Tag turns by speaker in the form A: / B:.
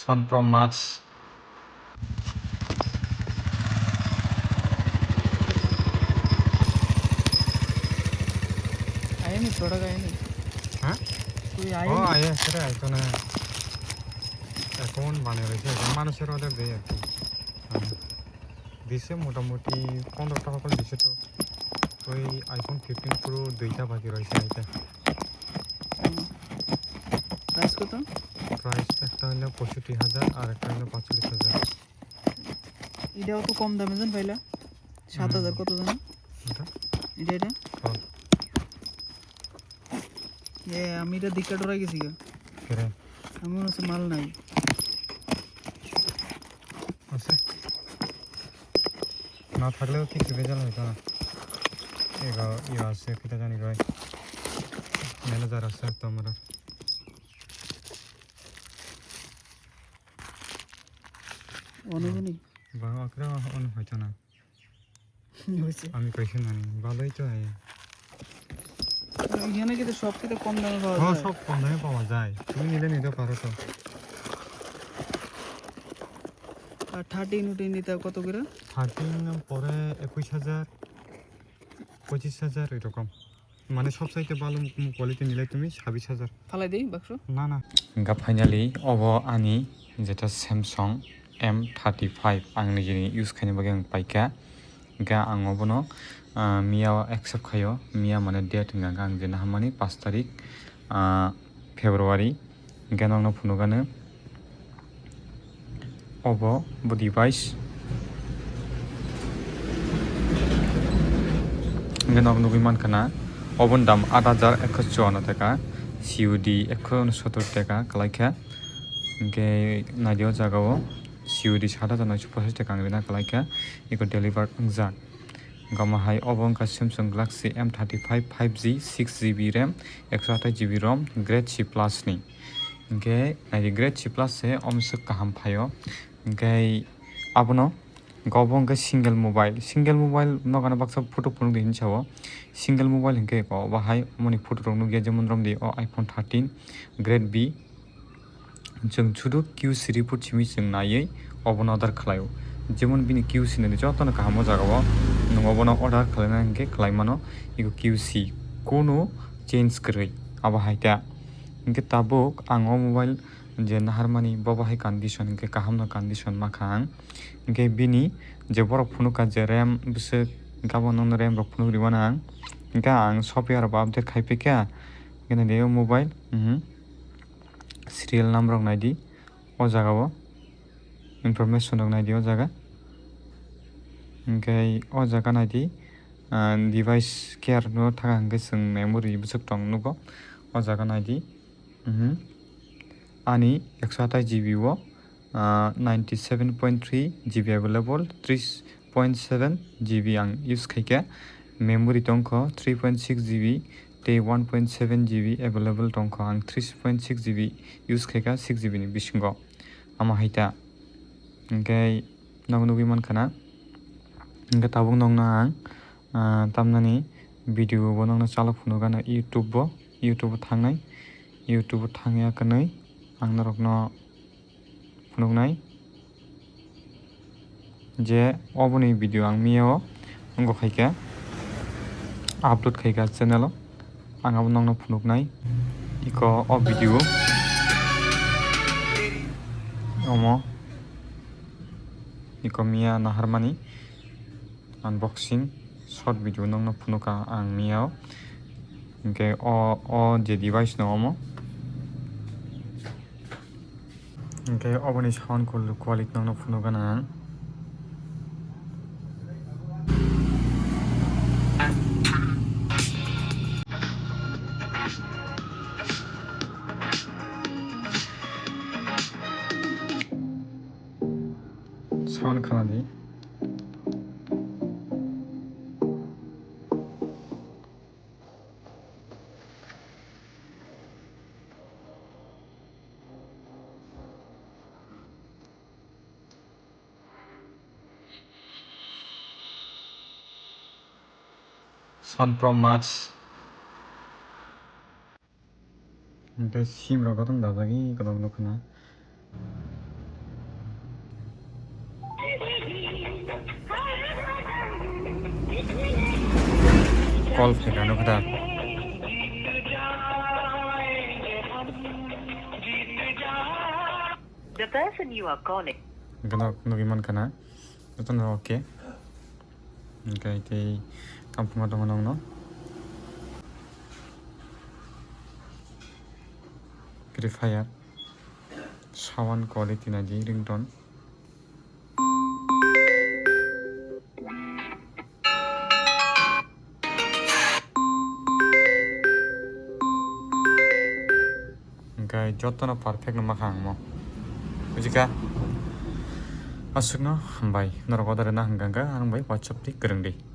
A: Sun from Mars.
B: आया नहीं थोड़ा गया नहीं
A: हाँ
B: कोई
A: ও
B: आया नहीं
A: আয়ে সেটা আইতো না এখন বানিয়ে রয়েছে এখন মানুষের অর্ডার দেয় আর কি দিছে মোটামুটি 15 টাকা করে দিছে তো ওই আইফোন 15 প্রো দুইটা বাকি রয়েছে আইতে
B: प्राइस को तो
A: প্রাইস একটা হলো 65,000 আর একটা হলো 45,000
B: এটাও তো কম দামে জান ভাইলা 7,000 কত জানো
A: এটা
B: এটা
A: হ্যাঁ
B: আমি এটা দিকটা ডরা গেছি গা
A: কেরে
B: আমি মনে হচ্ছে মাল নাই
A: আছে না থাকলেও কিছু ভেজাল হইতো না এগাও ইয়ে আছে কিটা জানি ভাই ম্যানেজার আছে তো আমার
B: অনেকই
A: বাবা করে অন হইতো না
B: হয়েছে
A: আমি কইছি না ভালোই তো
B: এখানে কিন্তু সব থেকে কম দামে পাওয়া
A: হ্যাঁ
B: যায়
A: সব কম দামে পাওয়া যায় তুমি নিলে নিতে পারো তো
B: আর 13 উঠে নিতে কত করে
A: 13 পরে 21,000 25,000 এরকম মানে সবচাইতে ভালো কোয়ালিটি নিলে তুমি 26,000
B: ফালাই দেই বাক্স
A: না না গা ফাইনালি অব আনি যেটা স্যামসাং M35 आं निजेनि इउज खालामनो बागै आं पाइका गा आं अबनो मिया एक्सेप्ट खायो मिया माने डेट होनगा आं जेना हामानि 5 तारिख फेब्रुवारि गा नंनो फुनुगानो अब बो डिवाइस गा नंनो बिमान खाना अबन दाम 8,154 टाका COD 169 टाका कलाइखा गे नादियो जागाओ COD 7,950 टाका आंना कलाइखा इको डेलिभार जाग गामाहाय अबंका Samsung Galaxy M35 5G 6GB RAM 128GB ROM Grade C+ नि गे नायदि Grade C+ से अमसो काहाम फायो गे आबनो गबंगा सिंगल मोबाइल नगाना बाक्सा फटो फुनु दिन छावो सिंगल मोबाइल हंके को बाहाय मनि फटो रंनु गे जेमन रम दि iPhone 13 Grade B जों छुदु Q रिपोर्ट छिमि जों नायै अबन अर्डार खालायो जेमन बिनि QC नि जतन काहामो जागाव नङाबनो अर्डार खालायनांगे खालायमानो इको QC कोनो चेंज करै आबाहायता इनके ताबुक आङो मोबाइल जे नाहारमानि बाबाहाय कन्डिशन इनके काहामनो कन्डिशन माखां इनके बिनि जे बरक फुनुका जे RAM बिसो गाबनो RAM रक फुनु रिवाना इनका आं सफ्टवेयर बा अपडेट खायफिका इने देयो मोबाइल सिरियल नम्बर नायदि ओ जागाव इनफरमेशन नायदि ओ जागा ओमफ्राय अ जागा नायदि डिभाइस केयार नो थाखा हंगे जों मेमोरि बुसुक दं नुगो अ जागा नायदि आनि 128GB वो 97.3GB अवेलेबल 30.7GB आं यूज खायका मेमोरि दंखो 3.6GB ते 1.7GB अवेलेबल दंखो आं 3.6GB यूज खायका 6GB नि बिसिंगो आमा हायता ओमफ्राय नावनुगि मानखाना इनका ताबुक नंना आं तामनानि भिडिअ बो नंना चालक फुनुगानो YouTube थांनाय YouTube थांयाखै आं नरकनो फुनुगनाय जे अबनि भिडिअ आं मियाव अंगो खायका आपलोड खायका चेनेल आं आबो नंनो फुनुगनाय इको अ भिडिअ अमो इको मिया नाहारमानि अनबॉक्सिंग शॉर्ट वीडियो नंनो फुनुका आं मियाव ओमफ्राय अ जे डिवाइस दङ ओमफ्राय अबनि साउन्ड क्वालिटी नंनो फुनुगान आं साउन्ड खालामनि Sun from Mars ओमफ्राय सिम रगादों दाजागि गोदाव दखना call figure kada
C: The person you are calling.
A: gana nugiman kana itu no oke okay ti kampung dong nong no Casify sound quality na di ringtone okay joto no perfect no makhang mo bujika asuk no hambai norogoda na hanggang ang bai whatsapp di gereng di